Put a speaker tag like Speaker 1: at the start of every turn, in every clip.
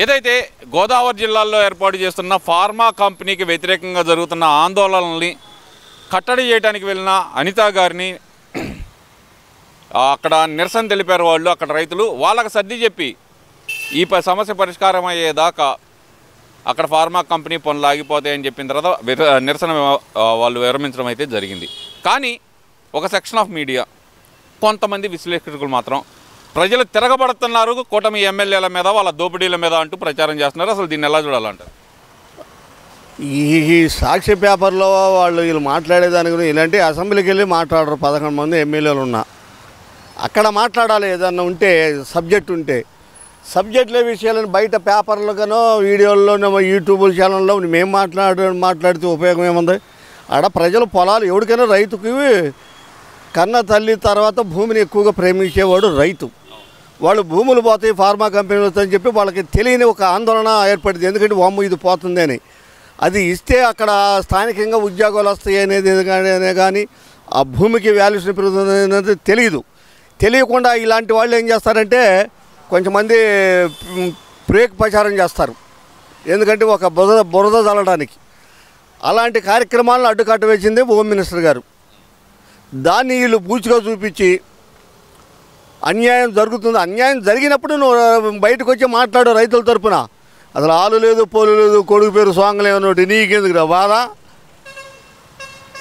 Speaker 1: ఏదైతే గోదావరి జిల్లాలో ఏర్పాటు చేస్తున్న ఫార్మా కంపెనీకి వ్యతిరేకంగా జరుగుతున్న ఆందోళనల్ని కట్టడి చేయడానికి వెళ్ళిన అనితా గారిని అక్కడ నిరసన తెలిపారు వాళ్ళు. అక్కడ రైతులు వాళ్ళకి సర్ది చెప్పి ఈ సమస్య పరిష్కారం అయ్యేదాకా అక్కడ ఫార్మా కంపెనీ పనులు ఆగిపోతాయని చెప్పిన తర్వాత నిరసన వాళ్ళు విరమించడం అయితే జరిగింది. కానీ ఒక సెక్షన్ ఆఫ్ మీడియా, కొంతమంది విశ్లేషకులు మాత్రం ప్రజలు తిరగబడుతున్నారు కూటమి ఎమ్మెల్యేల మీద, వాళ్ళ దోపిడీల మీద అంటూ ప్రచారం చేస్తున్నారు. అసలు దీన్ని ఎలా చూడాలంటారు?
Speaker 2: ఈ సాక్షి పేపర్లో వీళ్ళు మాట్లాడేదాని గురించి ఇలాంటి అసెంబ్లీకి వెళ్ళి మాట్లాడరు. 11 మంది ఎమ్మెల్యేలు ఉన్నా అక్కడ మాట్లాడాలి. ఏదన్నా ఉంటే సబ్జెక్ట్ ఉంటే సబ్జెక్టుల విషయాలను బయట పేపర్లుగానో వీడియోల్లోనో యూట్యూబ్ ఛానల్లో మేము మాట్లాడితే ఉపయోగం ఏముంది? ఆడ ప్రజలు పొలాలు ఎవరికైనా రైతుకి కన్న తల్లి తర్వాత భూమిని ఎక్కువగా ప్రేమించేవాడు రైతు. వాళ్ళు భూములు పోతాయి ఫార్మా కంపెనీలు వస్తాయని చెప్పి వాళ్ళకి తెలియని ఒక ఆందోళన ఏర్పడింది. ఎందుకంటే వామ్ము ఇది పోతుంది అని. అది ఇస్తే అక్కడ స్థానికంగా ఉద్యోగాలు వస్తాయి అనేది కానీ ఆ భూమికి వాల్యుయేషన్ పెరుగుతుంది అనేది తెలియకుండా ఇలాంటి వాళ్ళు ఏం చేస్తారంటే కొంతమంది ప్రేక్ ప్రచారం చేస్తారు. ఎందుకంటే ఒక బురద చల్లడానికి. అలాంటి కార్యక్రమాలను అడ్డుకట్ట వేసింది హోమ్ మినిస్టర్ గారు. దాన్ని వీళ్ళు పూచిగా చూపించి అన్యాయం జరుగుతుంది, అన్యాయం జరిగినప్పుడు నువ్వు బయటకు వచ్చి మాట్లాడు రైతుల తరపున. అసలు ఆలు లేదు పోలు లేదు కొడుకు పేరు సోంగలేమన్నోటి నీకెందుకు రా బాధ?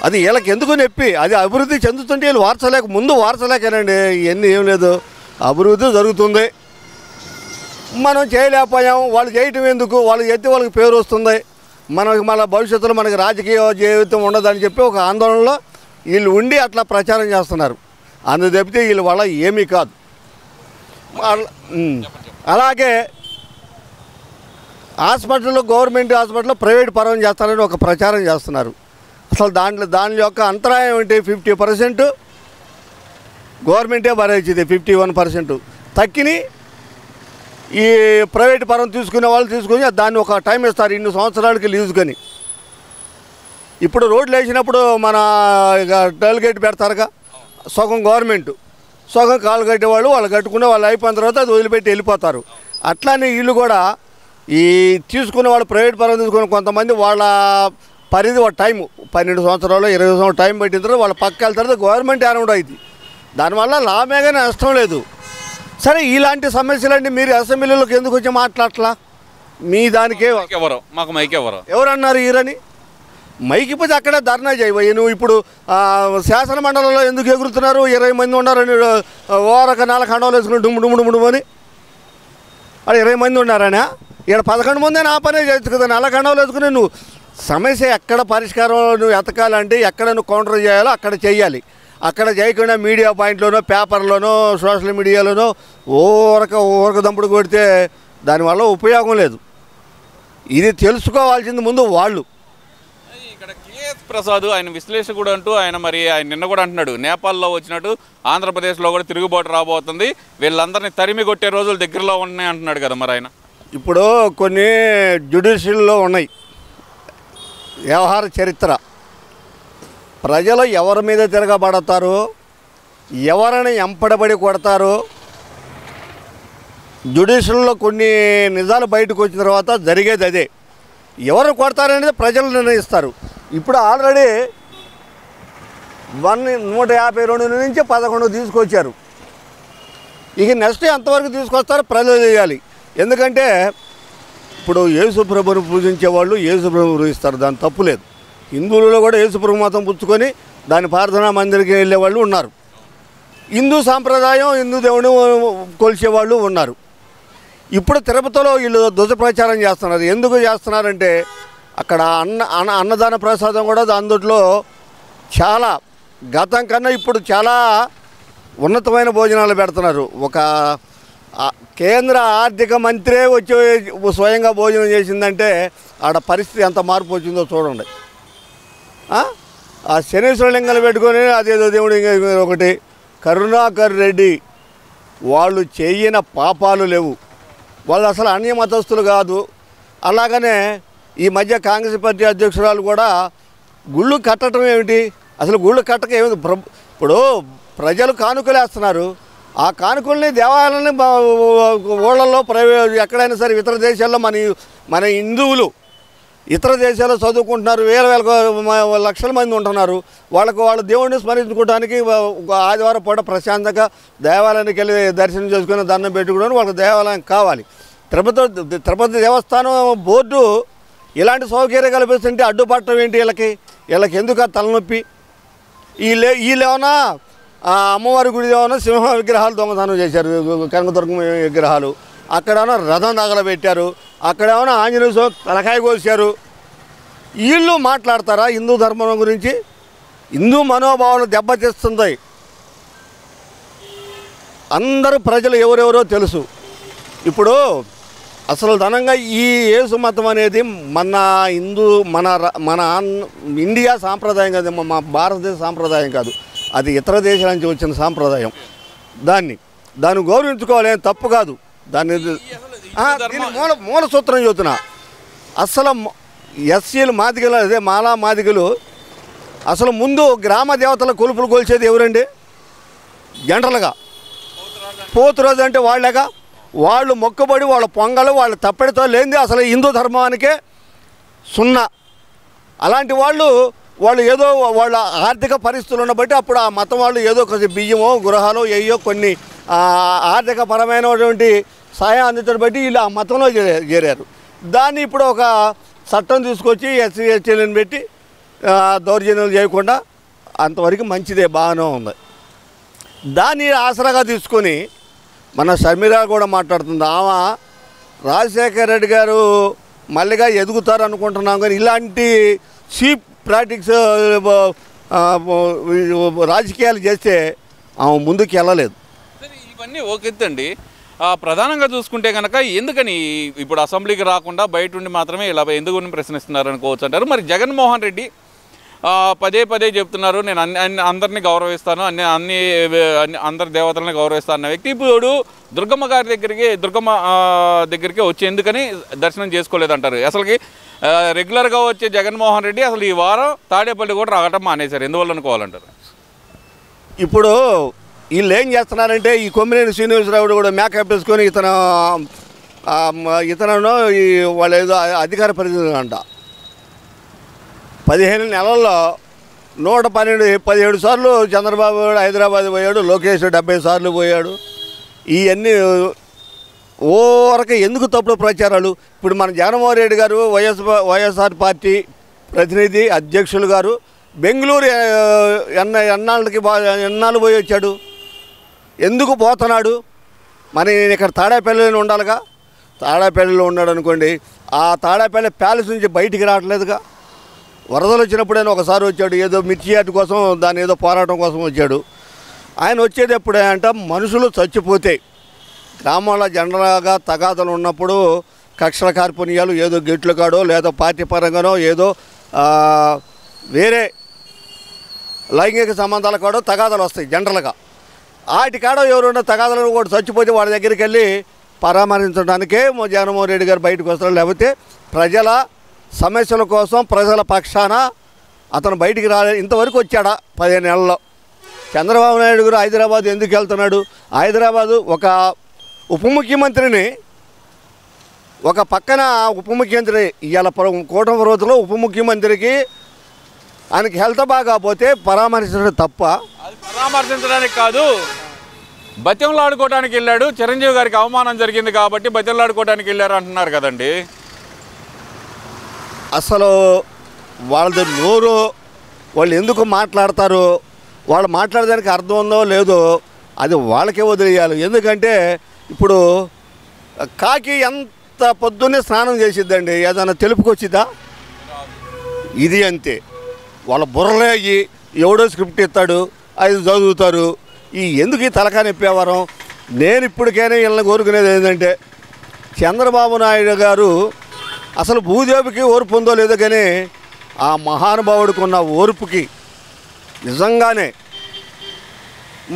Speaker 2: అది వీళ్ళకి ఎందుకు నొప్పి? అది అభివృద్ధి చెందుతుంటే వీళ్ళు ముందు వార్చలేకనండి. ఇవన్నీ ఏం లేదు, అభివృద్ధి జరుగుతుంది, మనం చేయలేకపోయాం. వాళ్ళు చేయటం ఎందుకు? వాళ్ళు చేస్తే వాళ్ళకి పేరు వస్తుంది, మనకి మళ్ళీ భవిష్యత్తులో మనకి రాజకీయ జీవితం ఉండదని చెప్పి ఒక ఆందోళనలో వీళ్ళు ఉండి అట్లా ప్రచారం చేస్తున్నారు. అందుకు తప్పితే వీళ్ళ వల్ల ఏమీ కాదు. అలాగే హాస్పిటల్లో గవర్నమెంట్ హాస్పిటల్లో ప్రైవేట్ పరం చేస్తారని ఒక ప్రచారం చేస్తున్నారు. అసలు దాని యొక్క అంతరాయం ఏంటి? 50% గవర్నమెంటే భరించింది, 51% తక్కిని ఈ ప్రైవేట్ పరం తీసుకునే వాళ్ళు తీసుకొని దాన్ని ఒక టైం ఇస్తారు, 2 సంవత్సరాలకి లీజుకొని. ఇప్పుడు రోడ్లు వేసినప్పుడు మన టోల్ గేట్ పెడతారుగా, సగం గవర్నమెంటు సగం కాలు కట్టేవాళ్ళు వాళ్ళు కట్టుకునే వాళ్ళు అయిపోయిన తర్వాత అది వదిలిపెట్టి వెళ్ళిపోతారు. అట్లానే వీళ్ళు కూడా ఈ తీసుకునే వాళ్ళు ప్రైవేట్ పరం తీసుకుని కొంతమంది వాళ్ళ పరిధి ఒక టైము 12 సంవత్సరాలు 20 సంవత్సరాలు టైం పెట్టిన తర్వాత వాళ్ళ పక్క వెళ్తారు, గవర్నమెంట్ ఏర్పడ అవుతుంది. దానివల్ల లాభమే కానీ నష్టం లేదు. సరే, ఇలాంటి సమస్యలన్నీ మీరు అసెంబ్లీలోకి ఎందుకు వచ్చి మాట్లాడట్లా? మీ దానికే
Speaker 1: మాకు మైక్
Speaker 2: ఎవరన్నారు ఈరని? మైకి పోతే అక్కడే ధర్నా చేయబోయి. నువ్వు ఇప్పుడు శాసన మండలంలో ఎందుకు ఎగురుతున్నారు? 20 మంది ఉన్నారని ఓరక 4 ఖండాలు వేసుకుని డుమ్ము అని అక్కడ 20 మంది ఉన్నారనా? ఇక్కడ 11 మంది ఆ పనే చేయొచ్చు కదా. 4 ఖండాలు వేసుకుని నువ్వు సమస్య ఎక్కడ పరిష్కారం నువ్వు ఎతకాలంటే ఎక్కడ నువ్వు కౌంటర్ చేయాలో అక్కడ చేయాలి. అక్కడ చేయకుండా మీడియా పాయింట్లోనో పేపర్లోనో సోషల్ మీడియాలోనో ఊరక దంపుడు కొడితే దానివల్ల ఉపయోగం లేదు. ఇది తెలుసుకోవాల్సింది ముందు వాళ్ళు.
Speaker 1: ఇక్కడ కేఎస్ ప్రసాద్ ఆయన విశ్లేషకుడు అంటూ ఆయన నిన్న కూడా అంటున్నాడు, నేపాల్లో వచ్చినట్టు ఆంధ్రప్రదేశ్లో కూడా తిరుగుబాటు రాబోతుంది, వీళ్ళందరినీ తరిమి కొట్టే రోజులు దగ్గరలో ఉన్నాయి అంటున్నాడు కదా. మరి ఆయన
Speaker 2: ఇప్పుడు కొన్ని జ్యుడిషియల్లో ఉన్నాయి వ్యవహార చరిత్ర. ప్రజలు ఎవరి మీద తిరగబడతారు, ఎవరిని ఎంపడబడి కొడతారు, జ్యుడిషియల్లో కొన్ని నిజాలు బయటకు వచ్చిన తర్వాత జరిగేది అదే. ఎవరు కొడతారనేది ప్రజలు నిర్ణయిస్తారు. ఇప్పుడు ఆల్రెడీ 152 నుంచి 11 తీసుకొచ్చారు. ఇక నెక్స్ట్ ఎంతవరకు తీసుకొస్తారో ప్రజలు చేయాలి. ఎందుకంటే ఇప్పుడు యేసుప్రభుని పూజించే వాళ్ళు యేసుప్రభు పూజిస్తారు, దాని తప్పు లేదు. హిందువులలో కూడా యేసుప్రభు మతం పుచ్చుకొని దాని ప్రార్థనా మందిరికి వెళ్ళే వాళ్ళు ఉన్నారు. హిందూ సాంప్రదాయం హిందూ దేవుని కొలిచేవాళ్ళు ఉన్నారు. ఇప్పుడు తిరుపతిలో వీళ్ళు దుష్ప్రచారం చేస్తున్నారు. ఎందుకు చేస్తున్నారంటే అక్కడ అన్నదాన ప్రసాదం కూడా అందులో చాలా గతం కన్నా ఇప్పుడు చాలా ఉన్నతమైన భోజనాలు పెడుతున్నారు. ఒక కేంద్ర ఆర్థిక మంత్రే వచ్చి స్వయంగా భోజనం చేసిందంటే ఆడ పరిస్థితి ఎంత మార్పు వచ్చిందో చూడండి. ఆ శనీశ్వర లింగాలు పెట్టుకొని అదేదో దేవుడు ఒకటి కరుణాకర్ రెడ్డి వాళ్ళు చేయన పాపాలు లేవు, వాళ్ళు అసలు అన్య మతస్థులు కాదు. అలాగనే ఈ మధ్య కాంగ్రెస్ పార్టీ అధ్యక్షురాలు కూడా గుళ్ళు కట్టడం ఏమిటి? అసలు గుళ్ళు కట్టక ఏమిటి? ఇప్పుడు ప్రజలు కానుకలేస్తున్నారు, ఆ కానుకల్ని దేవాలయాలని ఊళ్ళల్లో ఎక్కడైనా సరే ఇతర దేశాల్లో మన హిందువులు ఇతర దేశాల్లో చదువుకుంటున్నారు, వేల లక్షల మంది ఉంటున్నారు. వాళ్ళు దేవుడిని స్మరించుకోవడానికి ఆదివారం పూట ప్రశాంతంగా దేవాలయానికి వెళ్ళి దర్శనం చేసుకుని దండం పెట్టుకోవడానికి వాళ్ళకి దేవాలయం కావాలి. తిరుపతి దేవస్థానం బోర్డు ఇలాంటి సౌకర్యం కల్పిస్తుంటే అడ్డుపట్టడం ఏంటి? వీళ్ళకి ఎందుకు తలనొప్పి? వీళ్ళేమన్నా అమ్మవారి గుడి ఏమన్నా సింహ విగ్రహాలు దొంగతనం చేశారు, కనకదుర్గం విగ్రహాలు. అక్కడేమన్నా రథం తగలబెట్టారు, అక్కడేమన్నా ఆంజనేయ స్వామి తలకాయ కోసారు. వీళ్ళు మాట్లాడతారా హిందూ ధర్మం గురించి? హిందూ మనోభావాలు దెబ్బతీస్తుంది. అందరూ ప్రజలు ఎవరెవరో తెలుసు. ఇప్పుడు అసలు ధనంగా ఈ యేసు మతం అనేది మన హిందూ మన ఇండియా సాంప్రదాయం కాదు, మా భారతదేశ సాంప్రదాయం కాదు, అది ఇతర దేశాల నుంచి వచ్చిన సాంప్రదాయం. దాన్ని గౌరవించుకోవాలి, తప్పు కాదు. దాన్ని మూల సూత్రం చెబుతున్నా. అసలు ఎస్సీలు మాదిగలు, అదే మాలా మాదిగలు అసలు ముందు గ్రామ దేవతల కొలుపులు కొలిచేది ఎవరండి? జనరల్గా పోతురాజు అంటే వాళ్ళేగా. వాళ్ళు మొక్కుబడి, వాళ్ళ పొంగలు, వాళ్ళ తప్పెడితో లేనిది అసలు హిందూ ధర్మానికే సున్నా. అలాంటి వాళ్ళు ఏదో వాళ్ళ ఆర్థిక పరిస్థితులను బట్టి అప్పుడు ఆ మతం వాళ్ళు ఏదో కొంచెం బియ్యమో గృహాలు ఏయో కొన్ని ఆర్థిక పరమైనటువంటి సహాయం అందించడం బట్టి వీళ్ళు ఆ మతంలో చేరారు. దాన్ని ఇప్పుడు ఒక చట్టం తీసుకొచ్చి ఎస్సీ ఎస్టీలను పెట్టి దౌర్జన్యాలు చేయకుండా అంతవరకు మంచిదే, బాగానే ఉంది. దాన్ని ఆసరాగా తీసుకొని మన షర్మిల కూడా మాట్లాడుతుంది. ఆమె రాజశేఖర రెడ్డి గారు మళ్ళీగా ఎదుగుతారు అనుకుంటున్నాం, కానీ ఇలాంటి చీప్ ప్రాక్టిక్స్ రాజకీయాలు చేస్తే ఆమె ముందుకు వెళ్ళలేదు.
Speaker 1: ఇవన్నీ ఓకెత్తండి. ప్రధానంగా చూసుకుంటే కనుక ఎందుకని ఇప్పుడు అసెంబ్లీకి రాకుండా బయట ఉండి మాత్రమే ఇలా ఎందుకు ప్రశ్నిస్తున్నారు అనుకోవచ్చు అంటారు. మరి జగన్మోహన్ రెడ్డి పదే చెప్తున్నారు, నేను అందరినీ గౌరవిస్తాను, అందరి దేవతలను గౌరవిస్తాను అన్న వ్యక్తి ఇప్పుడు దుర్గమ్మ దగ్గరికి వచ్చి ఎందుకని దర్శనం చేసుకోలేదంటారు. అసలుకి రెగ్యులర్గా వచ్చే జగన్మోహన్ రెడ్డి అసలు ఈ వారం తాడేపల్లి కూడా రావటం మానేశారు, ఎందువల్ల అనుకోవాలంటారు?
Speaker 2: ఇప్పుడు వీళ్ళు ఏం చేస్తున్నారంటే ఈ కొమ్మినేని శ్రీనివాసరావు కూడా మేకప్ వేసుకొని ఇతను వాళ్ళు ఏదో అధికార ప్రతినిధి అంట 15 నెలల్లో 117 సార్లు చంద్రబాబు హైదరాబాద్ పోయాడు, లోకేష్ 70 సార్లు పోయాడు. ఇవన్నీ ఓరక ఎందుకు తప్పుడు ప్రచారాలు? ఇప్పుడు మన జగన్మోహన్ రెడ్డి గారు వైఎస్ఆర్ పార్టీ ప్రతినిధి అధ్యక్షులు గారు బెంగళూరు ఎన్నాళ్ళు పోయి వచ్చాడు, ఎందుకు పోతున్నాడు? మరి నేను ఇక్కడ తాడేపల్లిలో ఉండాలిగా. తాడేపల్లిలో ఉన్నాడు అనుకోండి, ఆ తాడేపల్లి ప్యాలెస్ నుంచి బయటికి రావట్లేదుగా. వరదలు వచ్చినప్పుడైనా ఒకసారి వచ్చాడు, ఏదో మిర్చి యార్డు కోసం దాని ఏదో పోరాటం కోసం వచ్చాడు. ఆయన వచ్చేది ఎప్పుడే అంట మనుషులు చచ్చిపోతే, గ్రామాల్లో జనరల్గా తగాదలు ఉన్నప్పుడు కక్షల కార్పణ్యాలు ఏదో గెట్లు కాడో లేదా పార్టీ పరంగానో ఏదో వేరే లైంగిక సంబంధాల కాడో తగాదలు వస్తాయి జనరల్గా. వాటి కాడో ఎవరున్నా తగాదలు కూడా చచ్చిపోతే వాడి దగ్గరికి వెళ్ళి పరామర్శించడానికే జగన్మోహన్ రెడ్డి గారు బయటకు వస్తారు. లేకపోతే ప్రజల సమస్యల కోసం ప్రజల పక్షాన అతను బయటికి రాలే. ఇంతవరకు వచ్చాడా 15 నెలల్లో? చంద్రబాబు నాయుడు గారు హైదరాబాద్ ఎందుకు వెళ్తున్నాడు? హైదరాబాదు ఒక ఉప ముఖ్యమంత్రిని, ఒక పక్కన ఉప ముఖ్యమంత్రి ఇవాళ కూటమి ప్రభుత్వంలో ఉప ముఖ్యమంత్రికి ఆయనకి హెల్త్ బాగాపోతే పరామర్శించడం తప్ప?
Speaker 1: అది పరామర్శించడానికి కాదు, బతిమలాడుకోవడానికి వెళ్ళాడు. చిరంజీవి గారికి అవమానం జరిగింది కాబట్టి బతిమలాడుకోవడానికి వెళ్ళారు అంటున్నారు కదండి.
Speaker 2: అసలు వాళ్ళది నోరు, వాళ్ళు ఎందుకు మాట్లాడతారు, వాళ్ళు మాట్లాడడానికి అర్థం ఉందో లేదో అది వాళ్ళకే వదిలేయాలి. ఎందుకంటే ఇప్పుడు కాకి ఎంత పొద్దున్నే స్నానం చేసిద్దండి, ఏదైనా తెలుపుకొచ్చిద్దా? ఇది అంతే. వాళ్ళ బుర్రలే అయ్యి ఎవడో స్క్రిప్ట్ ఇస్తాడు, అది చదువుతారు. ఎందుకు ఈ తలకాయ నొప్పేవారం? నేను ఇప్పటికైనా వీళ్ళని కోరుకునేది ఏంటంటే, చంద్రబాబు నాయుడు గారు అసలు భూదేవికి ఓర్పు ఉందో లేదో కానీ ఆ మహానుభావుడికి ఉన్న ఓర్పుకి నిజంగానే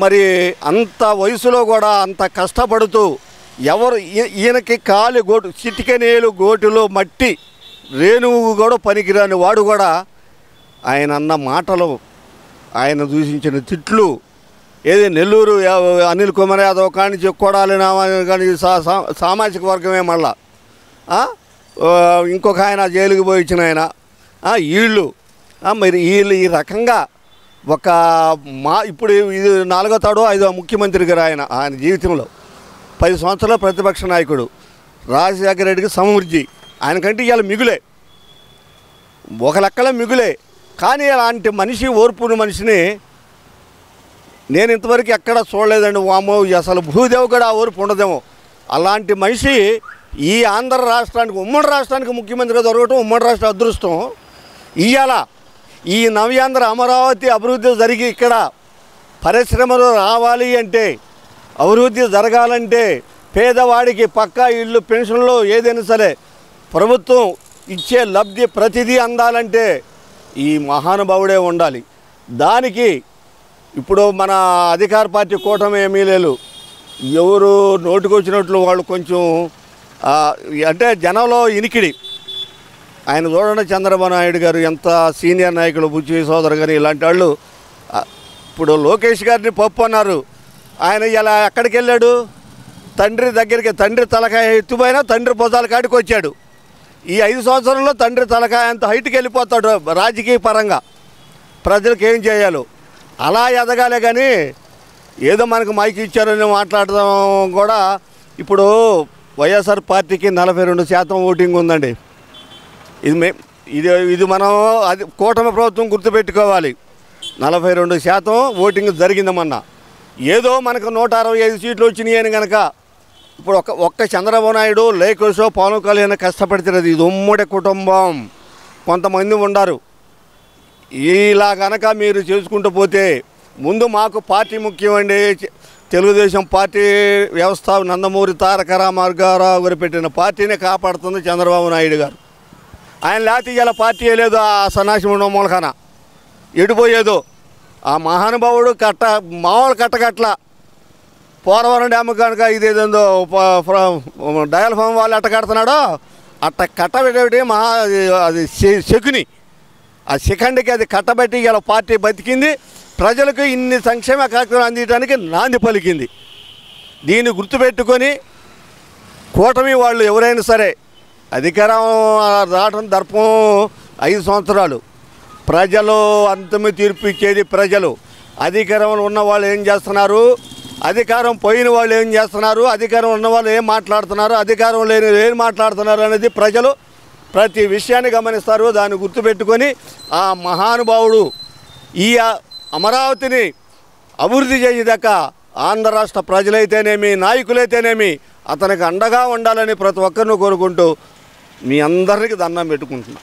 Speaker 2: మరి అంత వయసులో కూడా అంత కష్టపడుతూ ఎవరు ఈయనకి కాలి గోటు చిటికెనేలు గోటులో మట్టి రేణువు కూడా పనికిరాని వాడు కూడా ఆయన అన్న మాటలు, ఆయన దూషించిన తిట్లు ఏది నెల్లూరు అనిల్ కుమార్ యాదవ్ కానీ కొడాలి కానీ సామాజిక వర్గమే మళ్ళా ఇంకొక ఆయన జైలుకి పోయి ఇచ్చిన ఆయన వీళ్ళు మరి వీళ్ళు ఈ రకంగా ఒక ఇప్పుడు ఇది 4వ తాడో 5వ ముఖ్యమంత్రి గారు ఆయన జీవితంలో 10 సంవత్సరాల ప్రతిపక్ష నాయకుడు రాజశేఖర రెడ్డికి సమృద్ధి ఆయనకంటే ఇవాళ మిగులే ఒక లెక్కలో మిగులే. కానీ అలాంటి మనిషి ఓర్పుని మనిషిని నేను ఇంతవరకు ఎక్కడ చూడలేదండి. వామో అసలు భూదేవ్ కూడా ఆ ఓర్పు ఉండదేమో. అలాంటి మనిషి ఈ ఆంధ్ర రాష్ట్రానికి ఉమ్మడి రాష్ట్రానికి ముఖ్యమంత్రిగా దొరకటం ఉమ్మడి రాష్ట్ర అదృష్టం. ఇవాళ ఈ నవ్యాంధ్ర అమరావతి అభివృద్ధి జరిగి ఇక్కడ పరిశ్రమలు రావాలి అంటే అభివృద్ధి జరగాలంటే పేదవాడికి పక్కా ఇళ్ళు పెన్షన్లు ఏదైనా సరే ప్రభుత్వం ఇచ్చే లబ్ధి ప్రతిదీ అందాలంటే ఈ మహానుభావుడే ఉండాలి. దానికి ఇప్పుడు మన అధికార పార్టీ కూటమి ఎమ్మెల్యేలు ఎవరు నోటికొచ్చినట్లు వాళ్ళు కొంచెం అంటే జనంలో ఇనికిడి. ఆయన చూడండి, చంద్రబాబు నాయుడు గారు ఎంత సీనియర్ నాయకులు, బుజ్జి సోదరు గారు ఇలాంటి వాళ్ళు. ఇప్పుడు లోకేష్ గారిని పప్పు అన్నారు. ఆయన ఇలా ఎక్కడికి వెళ్ళాడు? తండ్రి దగ్గరికి, తండ్రి తలకాయ ఎత్తుపోయినా తండ్రి భుజాల కాడికి వచ్చాడు. ఈ 5 సంవత్సరంలో తండ్రి తలకాయ అంత హైట్కి వెళ్ళిపోతాడు రాజకీయ పరంగా. ప్రజలకు ఏం చేయాలో అలా ఎదగాలే కానీ ఏదో మనకు మైక్ ఇచ్చారని మాట్లాడడం కూడా. ఇప్పుడు వైఎస్ఆర్ పార్టీకి 42% ఓటింగ్ ఉందండి. ఇది మనం అది కూటమి ప్రభుత్వం గుర్తుపెట్టుకోవాలి. 42% ఓటింగ్ జరిగిందమన్నా. ఏదో మనకు 165 సీట్లు వచ్చినాయి అని కనుక ఇప్పుడు ఒక్క చంద్రబాబు నాయుడు లేకోసో పవన్ కళ్యాణ్ కష్టపడుతున్నది. ఇది ఉమ్మడి కుటుంబం, కొంతమంది ఉండరు. ఇలా కనుక మీరు చేసుకుంటూ పోతే ముందు మాకు పార్టీ ముఖ్యమండి. తెలుగుదేశం పార్టీ వ్యవస్థ నందమూరి తారక రామారావు గారు పెట్టిన పార్టీని కాపాడుతుంది చంద్రబాబు నాయుడు గారు. ఆయన లేకపోతే ఇలా పార్టీ లేదు. ఆ సన్నాసి ఉండడం మూలకన ఎడిపోయేదో. ఆ మహానుభావుడు మామూలు కట్టగట్ల పోలవరం డ్యామ్ కనుక ఇదేదో డయల్ ఫామ్ వాళ్ళు ఎట్ట కడుతున్నాడో అట్ట కట్టబెట్టి అది శకుని ఆ సెకండ్కి అది కట్టబెట్టి ఇలా పార్టీ బతికింది. ప్రజలకు ఇన్ని సంక్షేమ కార్యక్రమాలు అందించడానికి నాంది పలికింది. దీన్ని గుర్తుపెట్టుకొని కూటమి వాళ్ళు ఎవరైనా సరే అధికారం రావడం దర్పం 5 సంవత్సరాలు ప్రజలు అంతమే తీర్పు ఇచ్చేది ప్రజలు. అధికారంలో ఉన్న వాళ్ళు ఏం చేస్తున్నారు, అధికారం పోయిన వాళ్ళు ఏం చేస్తున్నారు, అధికారం ఉన్న వాళ్ళు ఏం మాట్లాడుతున్నారు, అధికారం లేని ఏం మాట్లాడుతున్నారు అనేది ప్రజలు ప్రతి విషయాన్ని గమనిస్తారు. దాన్ని గుర్తుపెట్టుకొని ఆ మహానుభావుడు ఈ అమరావతిని అభివృద్ధి చేసేదాకా ఆంధ్ర రాష్ట్ర ప్రజలైతేనేమి నాయకులైతేనేమి అతనికి అండగా ఉండాలని ప్రతి ఒక్కరిని కోరుకుంటూ మీ అందరికీ దండం పెట్టుకుంటున్నాను.